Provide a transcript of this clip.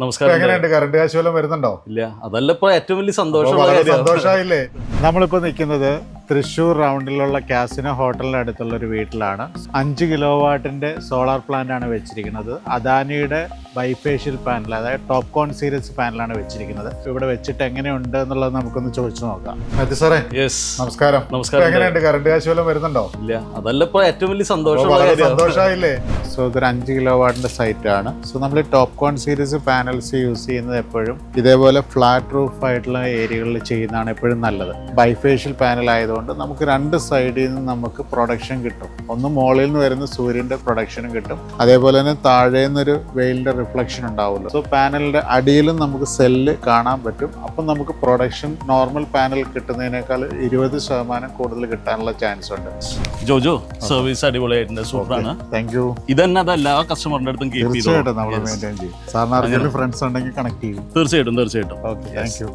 നമസ്കാരം. എങ്ങനെയുണ്ട്? കറണ്ട് കാശ് വല്ലതും വരുന്നുണ്ടോ? ഇല്ല, അതല്ല ഇപ്പൊ ഏറ്റവും വലിയ സന്തോഷമായില്ലേ? നമ്മളിപ്പോ നിൽക്കുന്നത് തൃശ്ശൂർ റൗണ്ടിലുള്ള കാസിനോ ഹോട്ടലിന്റെ അടുത്തുള്ള ഒരു വീട്ടിലാണ്. 5 കിലോ വാട്ടിന്റെ സോളാർ പ്ലാന്റ് ആണ് വെച്ചിരിക്കുന്നത്. അദാനിയുടെ ബൈഫേഷ്യൽ പാനൽ, അതായത് ടോപ്പ് കോൺ സീരീസ് പാനലാണ് വെച്ചിരിക്കുന്നത്. ഇവിടെ വെച്ചിട്ട് എങ്ങനെയുണ്ട് എന്നുള്ളത് നമുക്കൊന്ന് ചോദിച്ചു നോക്കാം. സാറേ, നമസ്കാരം. എങ്ങനെയുണ്ട്? കറണ്ട് കാശ് വല്ലതും വരുന്നുണ്ടോ? ഇല്ല, അതല്ല ഇപ്പൊ ഏറ്റവും വലിയ സന്തോഷമായില്ലേ? സോ ഇതൊരു 5 കിലോ വാട്ടിന്റെ സൈറ്റ് ആണ്. സോ നമ്മൾ ടോപ്പ് കോൺ സീരീസ് പാനൽസ് യൂസ് ചെയ്യുന്നത് എപ്പോഴും ഇതേപോലെ ഫ്ലാറ്റ് റൂഫ് ആയിട്ടുള്ള ഏരിയകളിൽ ചെയ്യുന്നതാണ് എപ്പോഴും നല്ലത്. ബൈഫേഷ്യൽ പാനൽ ആയതുകൊണ്ട് നമുക്ക് 2 സൈഡിൽ നിന്ന് നമുക്ക് പ്രൊഡക്ഷൻ കിട്ടും. ഒന്ന് മുകളിൽ നിന്ന് വരുന്ന സൂര്യന്റെ പ്രൊഡക്ഷനും കിട്ടും, അതേപോലെ തന്നെ താഴെ നിന്നൊരു വെയിലിന്റെ റിഫ്ലക്ഷൻ ഉണ്ടാവുമല്ലോ. സോ പാനലിന്റെ അടിയിലും നമുക്ക് സെല്ല് കാണാൻ പറ്റും. അപ്പം നമുക്ക് പ്രൊഡക്ഷൻ നോർമൽ പാനൽ കിട്ടുന്നതിനേക്കാൾ 20% കൂടുതൽ കിട്ടാനുള്ള ചാൻസ് ഉണ്ട്. ജോജോ, സർവീസ് അടിപൊളിയായിട്ടുണ്ട്, സൂപ്പറാണ്. Thank you. ഇതന്നെ അതല്ല കസ്റ്റമറിന്റെ അടുത്തും തീർച്ചയായിട്ടും നമ്മൾ മെയിൻറ്റെയിൻ ചെയ്യും. സാറിന് ആർക്കെങ്കിലും ഫ്രണ്ട്സ് ഉണ്ടെങ്കിൽ കണക്ട് ചെയ്യും. തീർച്ചയായിട്ടും. Okay, thank you.